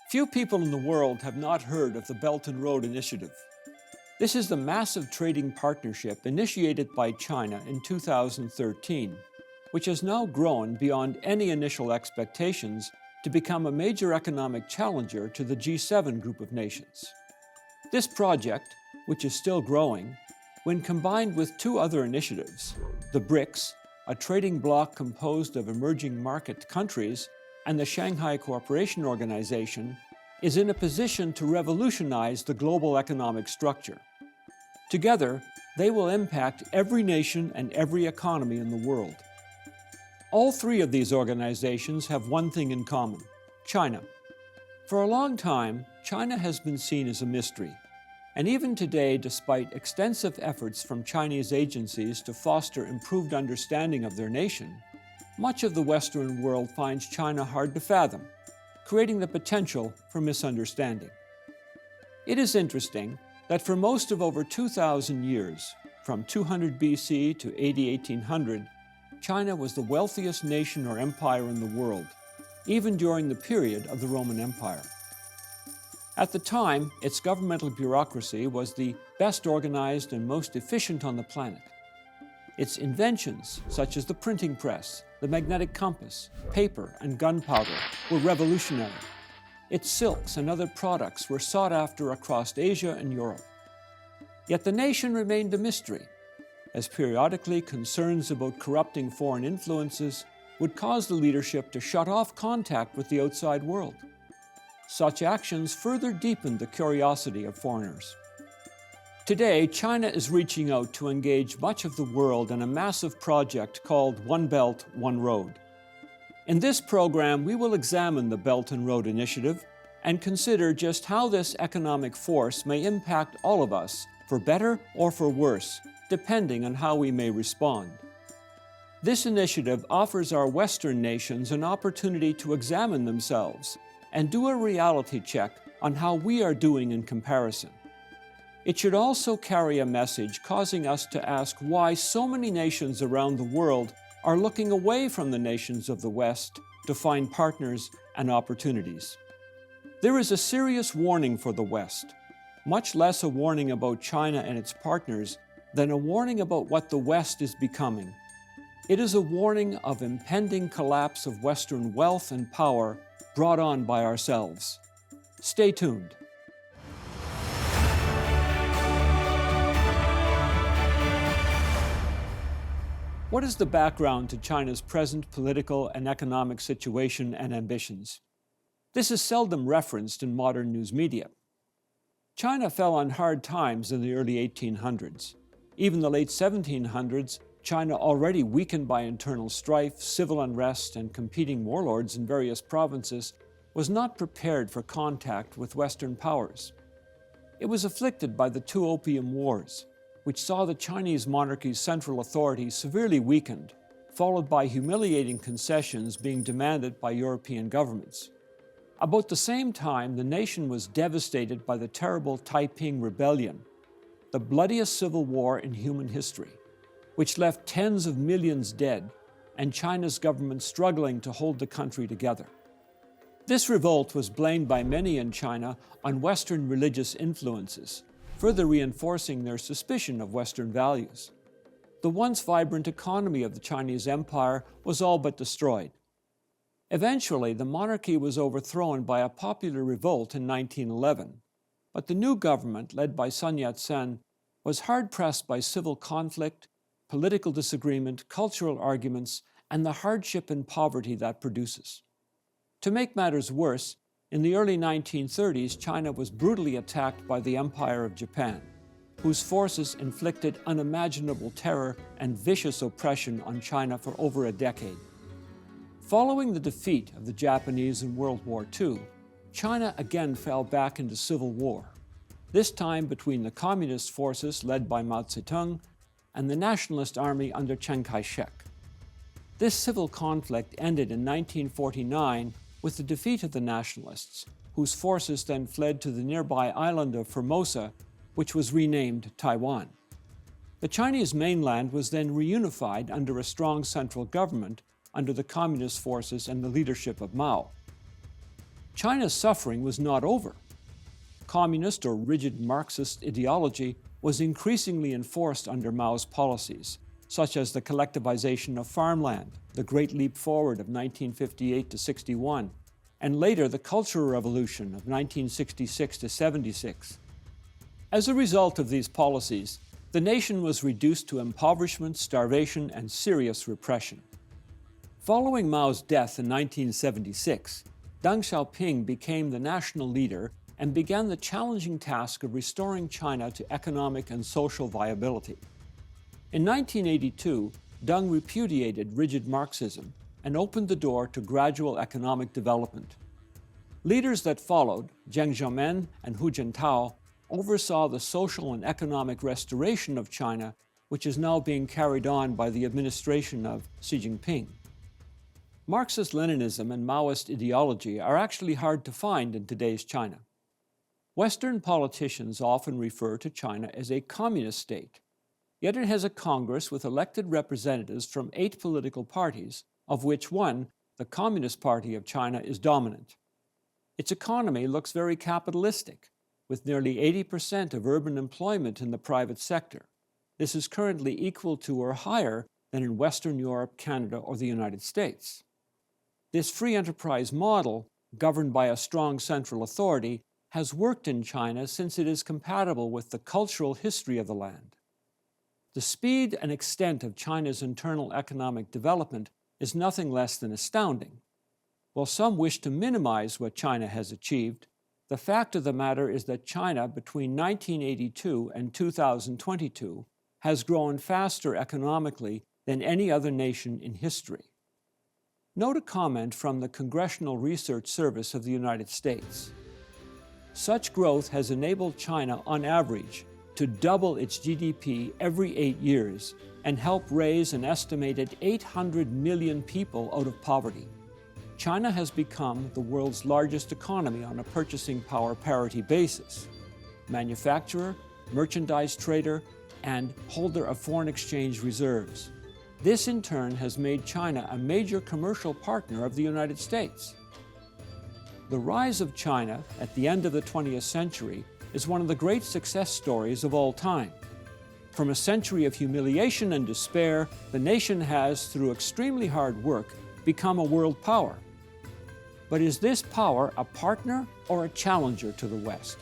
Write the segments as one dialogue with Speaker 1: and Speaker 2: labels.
Speaker 1: Few people in the world have not heard of the Belt and Road Initiative. This is the massive trading partnership initiated by China in 2013, which has now grown beyond any initial expectations to become a major economic challenger to the G7 group of nations. This project, which is still growing, when combined with two other initiatives, the BRICS, a trading bloc composed of emerging market countries, and the Shanghai Cooperation Organization, is in a position to revolutionize the global economic structure. Together, they will impact every nation and every economy in the world. All three of these organizations have one thing in common: China. For a long time, China has been seen as a mystery. And even today, despite extensive efforts from Chinese agencies to foster improved understanding of their nation, much of the Western world finds China hard to fathom, creating the potential for misunderstanding. It is interesting that for most of over 2,000 years, from 200 BC to 1800, China was the wealthiest nation or empire in the world, even during the period of the Roman Empire. At the time, its governmental bureaucracy was the best organized and most efficient on the planet. Its inventions, such as the printing press, the magnetic compass, paper, and gunpowder, were revolutionary. Its silks and other products were sought after across Asia and Europe. Yet the nation remained a mystery, as periodically concerns about corrupting foreign influences would cause the leadership to shut off contact with the outside world. Such actions further deepened the curiosity of foreigners. Today, China is reaching out to engage much of the world in a massive project called One Belt, One Road. In this program, we will examine the Belt and Road Initiative and consider just how this economic force may impact all of us, for better or for worse, depending on how we may respond. This initiative offers our Western nations an opportunity to examine themselves and do a reality check on how we are doing in comparison. It should also carry a message causing us to ask why so many nations around the world are looking away from the nations of the West to find partners and opportunities. There is a serious warning for the West, much less a warning about China and its partners than a warning about what the West is becoming. It is a warning of impending collapse of Western wealth and power brought on by ourselves. Stay tuned. What is the background to China's present political and economic situation and ambitions? This is seldom referenced in modern news media. China fell on hard times in the early 1800s. Even the late 1700s, China, already weakened by internal strife, civil unrest, and competing warlords in various provinces, was not prepared for contact with Western powers. It was afflicted by the two Opium Wars, which saw the Chinese monarchy's central authority severely weakened, followed by humiliating concessions being demanded by European governments. About the same time, the nation was devastated by the terrible Taiping Rebellion, the bloodiest civil war in human history, which left tens of millions dead and China's government struggling to hold the country together. This revolt was blamed by many in China on Western religious influences, further reinforcing their suspicion of Western values. The once vibrant economy of the Chinese Empire was all but destroyed. Eventually, the monarchy was overthrown by a popular revolt in 1911, but the new government, led by Sun Yat-sen, was hard-pressed by civil conflict, political disagreement, cultural arguments, and the hardship and poverty that produces. To make matters worse, in the early 1930s, China was brutally attacked by the Empire of Japan, whose forces inflicted unimaginable terror and vicious oppression on China for over a decade. Following the defeat of the Japanese in World War II, China again fell back into civil war, this time between the communist forces led by Mao Zedong and the nationalist army under Chiang Kai-shek. This civil conflict ended in 1949 with the defeat of the nationalists, whose forces then fled to the nearby island of Formosa, which was renamed Taiwan. The Chinese mainland was then reunified under a strong central government under the communist forces and the leadership of Mao. China's suffering was not over. Communist or rigid Marxist ideology was increasingly enforced under Mao's policies, such as the collectivization of farmland, the Great Leap Forward of 1958 to 61, and later the Cultural Revolution of 1966 to 76. As a result of these policies, the nation was reduced to impoverishment, starvation, and serious repression. Following Mao's death in 1976, Deng Xiaoping became the national leader and began the challenging task of restoring China to economic and social viability. In 1982, Deng repudiated rigid Marxism and opened the door to gradual economic development. Leaders that followed, Jiang Zemin and Hu Jintao, oversaw the social and economic restoration of China, which is now being carried on by the administration of Xi Jinping. Marxist-Leninism and Maoist ideology are actually hard to find in today's China. Western politicians often refer to China as a communist state, yet it has a Congress with elected representatives from 8 political parties, of which one, the Communist Party of China, is dominant. Its economy looks very capitalistic, with nearly 80% of urban employment in the private sector. This is currently equal to or higher than in Western Europe, Canada, or the United States. This free enterprise model, governed by a strong central authority, has worked in China since it is compatible with the cultural history of the land. The speed and extent of China's internal economic development is nothing less than astounding. While some wish to minimize what China has achieved, the fact of the matter is that China, between 1982 and 2022, has grown faster economically than any other nation in history. Note a comment from the Congressional Research Service of the United States. Such growth has enabled China, on average, to double its GDP every 8 years and help raise an estimated 800 million people out of poverty. China has become the world's largest economy on a purchasing power parity basis. Manufacturer, merchandise trader, and holder of foreign exchange reserves. This in turn has made China a major commercial partner of the United States. The rise of China at the end of the 20th century is one of the great success stories of all time. From a century of humiliation and despair, the nation has, through extremely hard work, become a world power. But is this power a partner or a challenger to the West?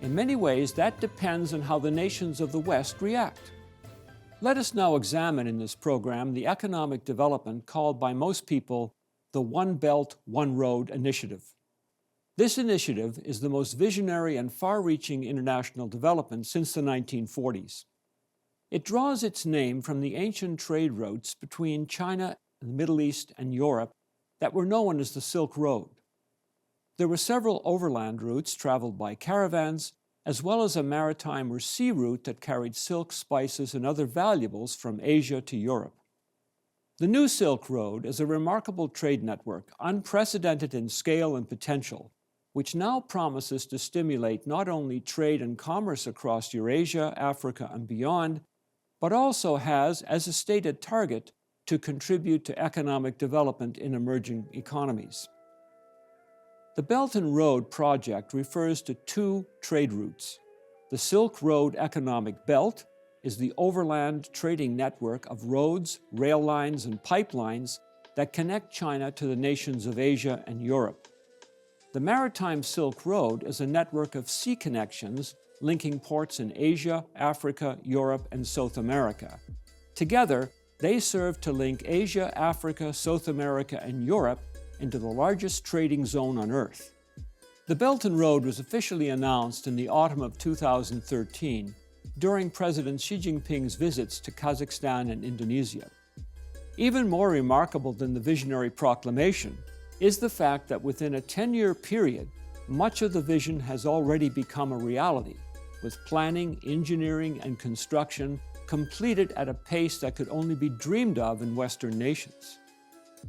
Speaker 1: In many ways, that depends on how the nations of the West react. Let us now examine in this program the economic development called by most people the One Belt, One Road initiative. This initiative is the most visionary and far-reaching international development since the 1940s. It draws its name from the ancient trade routes between China, the Middle East, and Europe that were known as the Silk Road. There were several overland routes traveled by caravans, as well as a maritime or sea route that carried silk, spices, and other valuables from Asia to Europe. The new Silk Road is a remarkable trade network, unprecedented in scale and potential, which now promises to stimulate not only trade and commerce across Eurasia, Africa, and beyond, but also has, as a stated target, to contribute to economic development in emerging economies. The Belt and Road project refers to 2 trade routes. The Silk Road Economic Belt is the overland trading network of roads, rail lines, and pipelines that connect China to the nations of Asia and Europe. The Maritime Silk Road is a network of sea connections linking ports in Asia, Africa, Europe, and South America. Together, they serve to link Asia, Africa, South America, and Europe into the largest trading zone on Earth. The Belt and Road was officially announced in the autumn of 2013 during President Xi Jinping's visits to Kazakhstan and Indonesia. Even more remarkable than the visionary proclamation is the fact that within a 10-year period, much of the vision has already become a reality, with planning, engineering, and construction completed at a pace that could only be dreamed of in Western nations.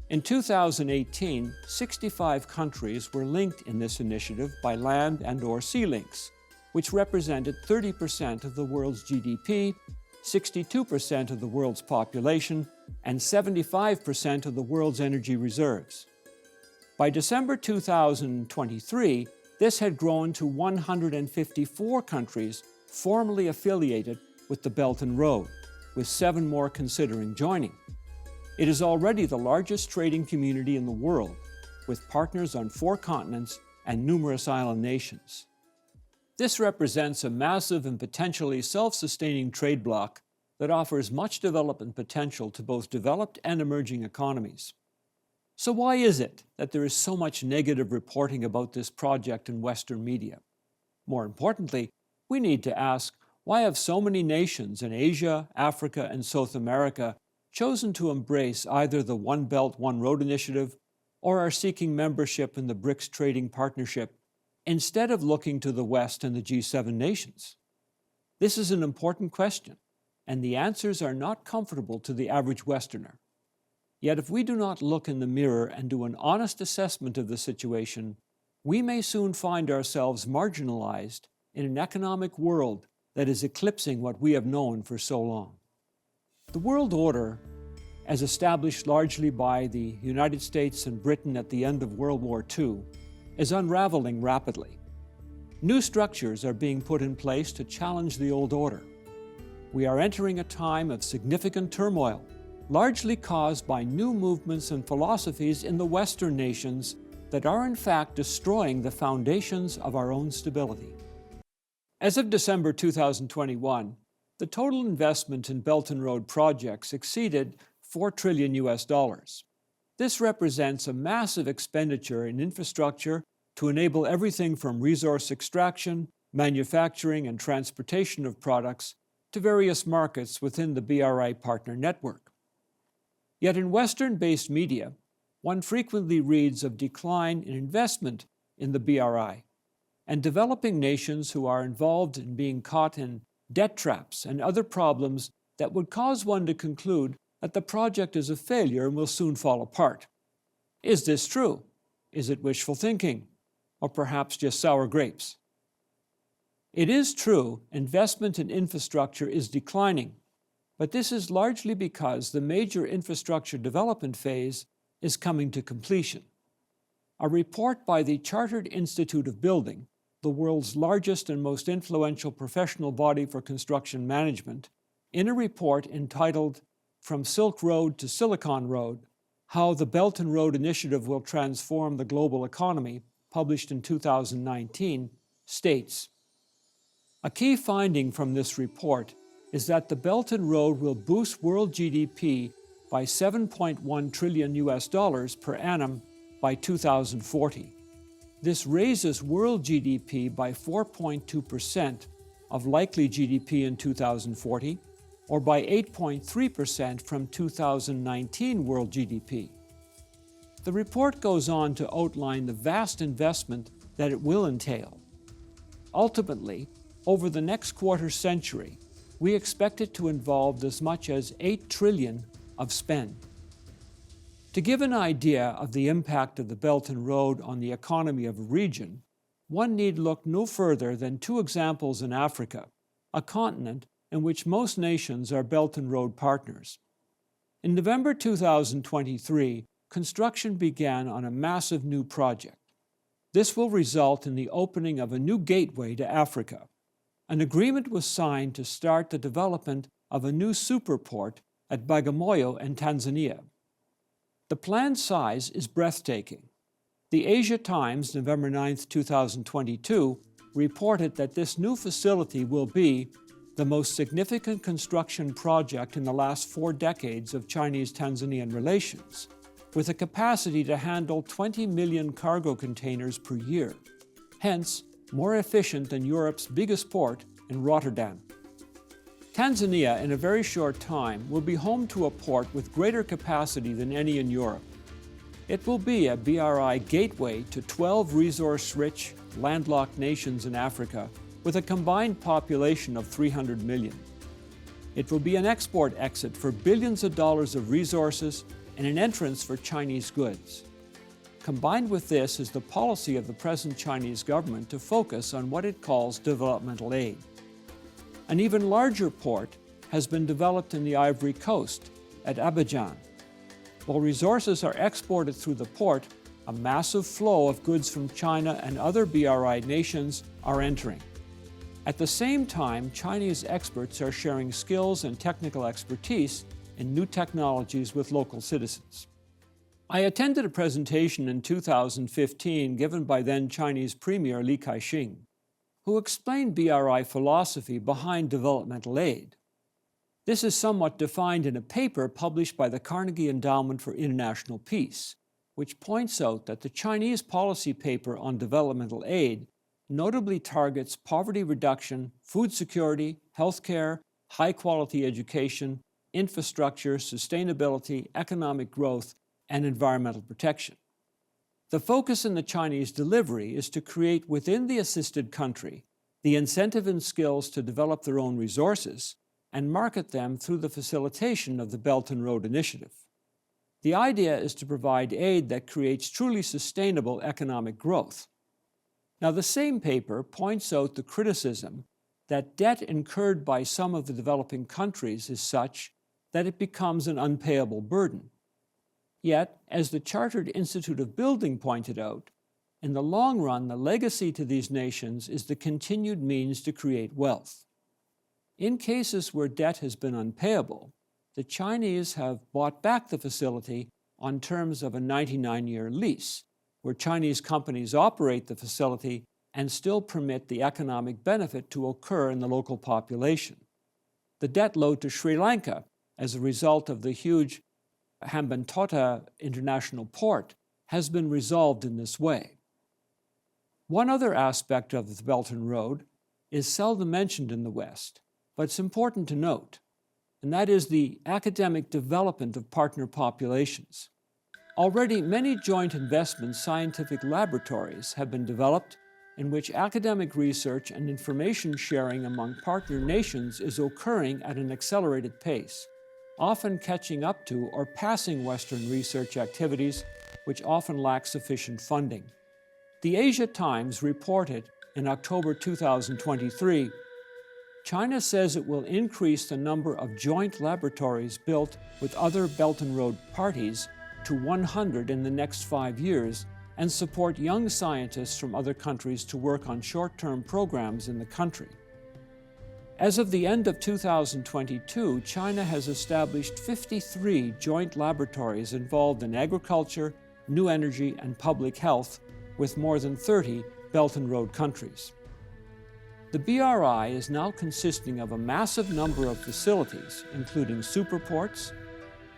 Speaker 1: In 2018, 65 countries were linked in this initiative by land and/or sea links, which represented 30% of the world's GDP, 62% of the world's population, and 75% of the world's energy reserves. By December 2023, this had grown to 154 countries formally affiliated with the Belt and Road, with 7 more considering joining. It is already the largest trading community in the world, with partners on 4 continents and numerous island nations. This represents a massive and potentially self-sustaining trade bloc that offers much development potential to both developed and emerging economies. So why is it that there is so much negative reporting about this project in Western media? More importantly, we need to ask, why have so many nations in Asia, Africa, and South America chosen to embrace either the One Belt, One Road initiative or are seeking membership in the BRICS trading partnership instead of looking to the West and the G7 nations? This is an important question, and the answers are not comfortable to the average Westerner. Yet if we do not look in the mirror and do an honest assessment of the situation, we may soon find ourselves marginalized in an economic world that is eclipsing what we have known for so long. The world order, as established largely by the United States and Britain at the end of World War II, is unraveling rapidly. New structures are being put in place to challenge the old order. We are entering a time of significant turmoil, largely caused by new movements and philosophies in the Western nations that are in fact destroying the foundations of our own stability. As of December 2021, the total investment in Belt and Road projects exceeded $4 trillion. This represents a massive expenditure in infrastructure to enable everything from resource extraction, manufacturing, and transportation of products to various markets within the BRI partner network. Yet in Western-based media, one frequently reads of decline in investment in the BRI and developing nations who are involved in being caught in debt traps and other problems that would cause one to conclude that the project is a failure and will soon fall apart. Is this true? Is it wishful thinking? Or perhaps just sour grapes? It is true investment in infrastructure is declining, but this is largely because the major infrastructure development phase is coming to completion. A report by the Chartered Institute of Building, the world's largest and most influential professional body for construction management, in a report entitled From Silk Road to Silicon Road, How the Belt and Road Initiative Will Transform the Global Economy, published in 2019, states, "A key finding from this report is that the Belt and Road will boost world GDP by $7.1 trillion per annum by 2040. This raises world GDP by 4.2% of likely GDP in 2040, or by 8.3% from 2019 world GDP. The report goes on to outline the vast investment that it will entail. Ultimately, over the next quarter century, we expect it to involve as much as $8 trillion of spend. To give an idea of the impact of the Belt and Road on the economy of a region, one need look no further than 2 examples in Africa, a continent in which most nations are Belt and Road partners. In November 2023, construction began on a massive new project. This will result in the opening of a new gateway to Africa. An agreement was signed to start the development of a new superport at Bagamoyo in Tanzania. The planned size is breathtaking. The Asia Times, November 9, 2022, reported that this new facility will be the most significant construction project in the last 4 decades of Chinese-Tanzanian relations, with a capacity to handle 20 million cargo containers per year, hence more efficient than Europe's biggest port in Rotterdam. Tanzania, in a very short time, will be home to a port with greater capacity than any in Europe. It will be a BRI gateway to 12 resource-rich, landlocked nations in Africa with a combined population of 300 million. It will be an export exit for billions of dollars of resources and an entrance for Chinese goods. Combined with this is the policy of the present Chinese government to focus on what it calls developmental aid. An even larger port has been developed in the Ivory Coast, at Abidjan. While resources are exported through the port, a massive flow of goods from China and other BRI nations are entering. At the same time, Chinese experts are sharing skills and technical expertise in new technologies with local citizens. I attended a presentation in 2015 given by then Chinese Premier Li Ka-shing, who explained BRI philosophy behind developmental aid. This is somewhat defined in a paper published by the Carnegie Endowment for International Peace, which points out that the Chinese policy paper on developmental aid notably targets poverty reduction, food security, healthcare, high-quality education, infrastructure, sustainability, economic growth, and environmental protection. The focus in the Chinese delivery is to create within the assisted country the incentive and skills to develop their own resources and market them through the facilitation of the Belt and Road Initiative. The idea is to provide aid that creates truly sustainable economic growth. Now, the same paper points out the criticism that debt incurred by some of the developing countries is such that it becomes an unpayable burden. Yet, as the Chartered Institute of Building pointed out, in the long run, the legacy to these nations is the continued means to create wealth. In cases where debt has been unpayable, the Chinese have bought back the facility on terms of a 99-year lease, where Chinese companies operate the facility and still permit the economic benefit to occur in the local population. The debt load to Sri Lanka, as a result of the huge Hambantota International Port, has been resolved in this way. One other aspect of the Belt and Road is seldom mentioned in the West, but it's important to note, and that is the academic development of partner populations. Already, many joint investment scientific laboratories have been developed in which academic research and information sharing among partner nations is occurring at an accelerated pace, often catching up to or passing Western research activities, which often lack sufficient funding. The Asia Times reported in October 2023, China says it will increase the number of joint laboratories built with other Belt and Road parties to 100 in the next 5 years and support young scientists from other countries to work on short-term programs in the country. As of the end of 2022, China has established 53 joint laboratories involved in agriculture, new energy, and public health, with more than 30 Belt and Road countries. The BRI is now consisting of a massive number of facilities, including superports,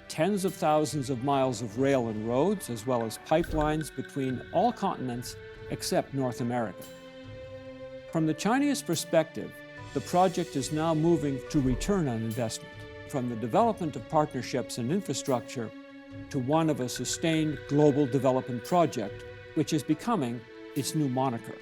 Speaker 1: tens of thousands of miles of rail and roads, as well as pipelines between all continents except North America. From the Chinese perspective, the project is now moving to return on investment, from the development of partnerships and infrastructure to one of a sustained global development project, which is becoming its new moniker.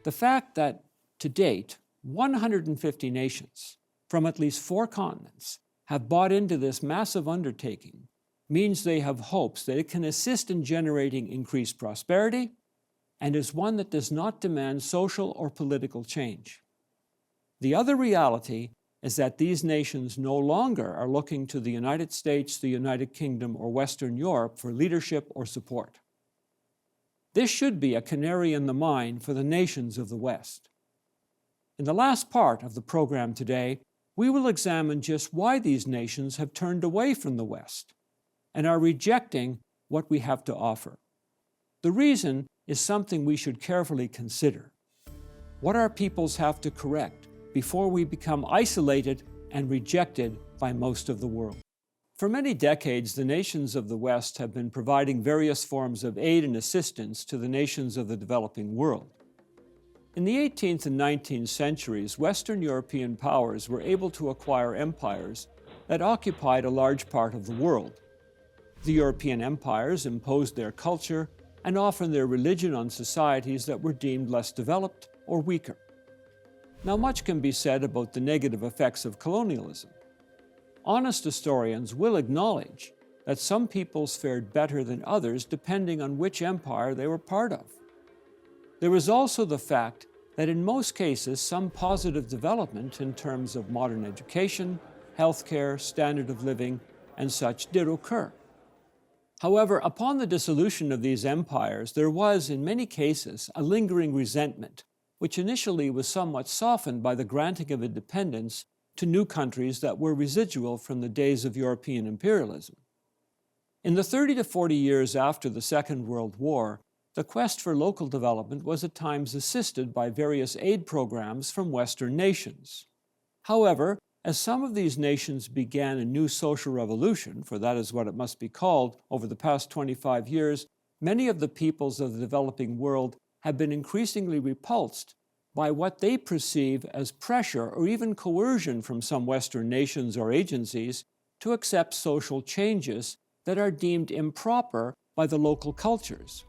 Speaker 1: The fact that, to date, 150 nations from at least 4 continents have bought into this massive undertaking means they have hopes that it can assist in generating increased prosperity and is one that does not demand social or political change. The other reality is that these nations no longer are looking to the United States, the United Kingdom, or Western Europe for leadership or support. This should be a canary in the mine for the nations of the West. In the last part of the program today, we will examine just why these nations have turned away from the West and are rejecting what we have to offer. The reason is something we should carefully consider. What our peoples have to correct before we become isolated and rejected by most of the world. For many decades, the nations of the West have been providing various forms of aid and assistance to the nations of the developing world. In the 18th and 19th centuries, Western European powers were able to acquire empires that occupied a large part of the world. The European empires imposed their culture and often their religion on societies that were deemed less developed or weaker. Now, much can be said about the negative effects of colonialism. Honest historians will acknowledge that some peoples fared better than others depending on which empire they were part of. There is also the fact that in most cases, some positive development in terms of modern education, healthcare, standard of living, and such did occur. However, upon the dissolution of these empires, there was, in many cases, a lingering resentment, which initially was somewhat softened by the granting of independence to new countries that were residual from the days of European imperialism. In the 30 to 40 years after the Second World War, the quest for local development was at times assisted by various aid programs from Western nations. However, as some of these nations began a new social revolution, for that is what it must be called, over the past 25 years, many of the peoples of the developing world have been increasingly repulsed by what they perceive as pressure or even coercion from some Western nations or agencies to accept social changes that are deemed improper by the local cultures.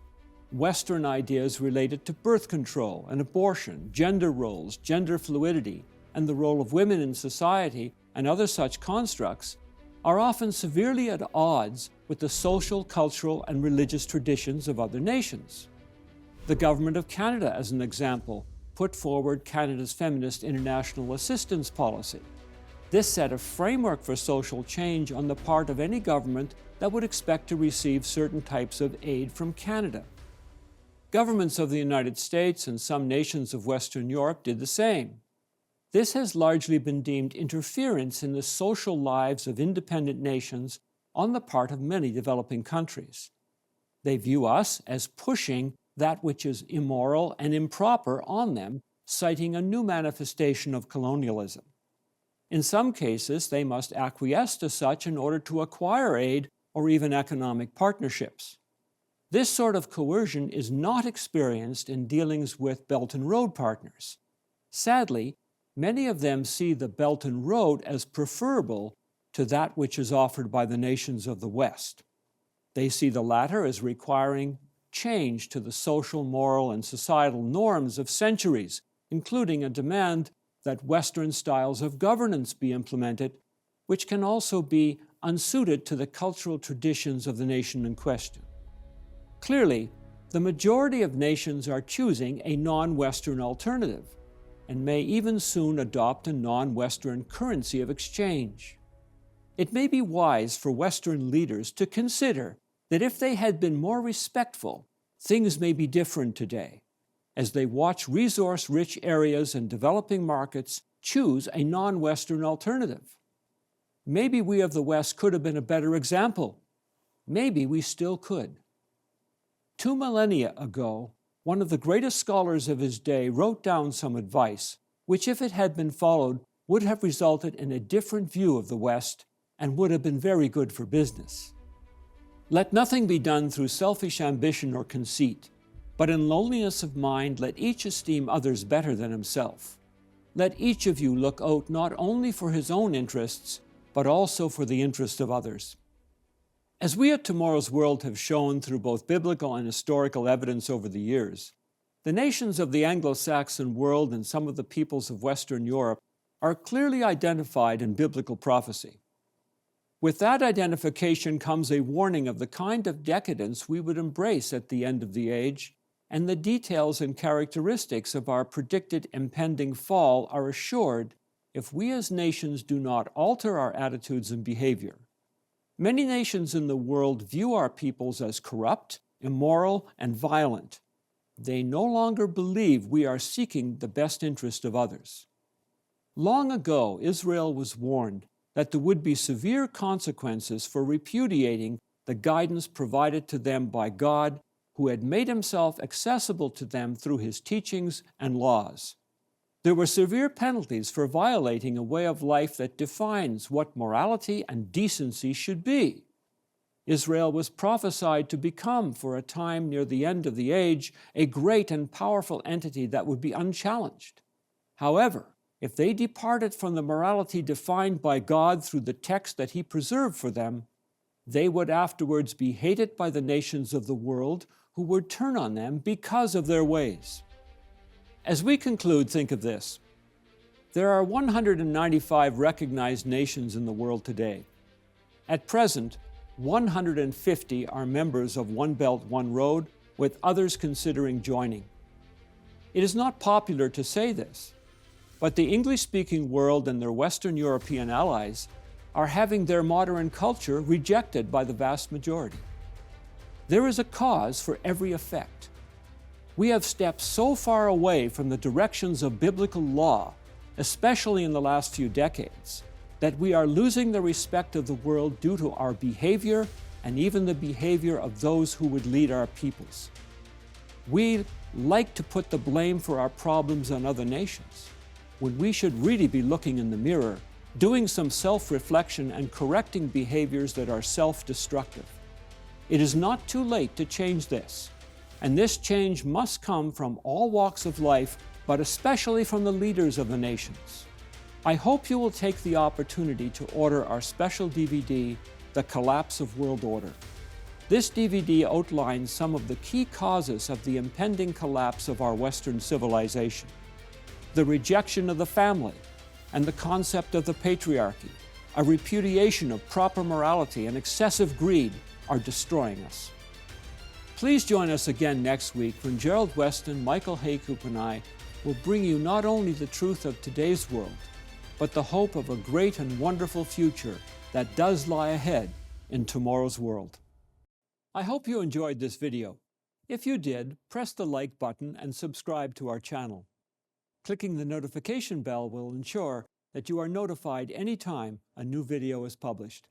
Speaker 1: Western ideas related to birth control and abortion, gender roles, gender fluidity, and the role of women in society and other such constructs are often severely at odds with the social, cultural, and religious traditions of other nations. The Government of Canada, as an example, put forward Canada's Feminist International Assistance Policy. This set a framework for social change on the part of any government that would expect to receive certain types of aid from Canada. Governments of the United States and some nations of Western Europe did the same. This has largely been deemed interference in the social lives of independent nations on the part of many developing countries. They view us as pushing that which is immoral and improper on them, citing a new manifestation of colonialism. In some cases, they must acquiesce to such in order to acquire aid or even economic partnerships. This sort of coercion is not experienced in dealings with Belt and Road partners. Sadly, many of them see the Belt and Road as preferable to that which is offered by the nations of the West. They see the latter as requiring change to the social, moral, and societal norms of centuries, including a demand that Western styles of governance be implemented, which can also be unsuited to the cultural traditions of the nation in question. Clearly, the majority of nations are choosing a non-Western alternative and may even soon adopt a non-Western currency of exchange. It may be wise for Western leaders to consider that if they had been more respectful, things may be different today, as they watch resource-rich areas and developing markets choose a non-Western alternative. Maybe we of the West could have been a better example. Maybe we still could. 2 millennia ago, one of the greatest scholars of his day wrote down some advice, which, if it had been followed, would have resulted in a different view of the West and would have been very good for business. Let nothing be done through selfish ambition or conceit, but in lowliness of mind let each esteem others better than himself. Let each of you look out not only for his own interests, but also for the interest of others. As we at Tomorrow's World have shown through both biblical and historical evidence over the years, the nations of the Anglo-Saxon world and some of the peoples of Western Europe are clearly identified in biblical prophecy. With that identification comes a warning of the kind of decadence we would embrace at the end of the age, and the details and characteristics of our predicted impending fall are assured if we as nations do not alter our attitudes and behavior. Many nations in the world view our peoples as corrupt, immoral, and violent. They no longer believe we are seeking the best interest of others. Long ago, Israel was warned that there would be severe consequences for repudiating the guidance provided to them by God, who had made himself accessible to them through his teachings and laws. There were severe penalties for violating a way of life that defines what morality and decency should be. Israel was prophesied to become, for a time near the end of the age, a great and powerful entity that would be unchallenged. However, if they departed from the morality defined by God through the text that he preserved for them, they would afterwards be hated by the nations of the world who would turn on them because of their ways. As we conclude, think of this. There are 195 recognized nations in the world today. At present, 150 are members of One Belt, One Road, with others considering joining. It is not popular to say this, but the English-speaking world and their Western European allies are having their modern culture rejected by the vast majority. There is a cause for every effect. We have stepped so far away from the directions of biblical law, especially in the last few decades, that we are losing the respect of the world due to our behavior and even the behavior of those who would lead our peoples. We like to put the blame for our problems on other nations, when we should really be looking in the mirror, doing some self-reflection and correcting behaviors that are self-destructive. It is not too late to change this, and this change must come from all walks of life, but especially from the leaders of the nations. I hope you will take the opportunity to order our special DVD, The Collapse of World Order. This DVD outlines some of the key causes of the impending collapse of our Western civilization. The rejection of the family and the concept of the patriarchy, a repudiation of proper morality and excessive greed are destroying us. Please join us again next week when Gerald Weston, Michael Haycoop, and I will bring you not only the truth of today's world, but the hope of a great and wonderful future that does lie ahead in tomorrow's world. I hope you enjoyed this video. If you did, press the like button and subscribe to our channel. Clicking the notification bell will ensure that you are notified anytime a new video is published.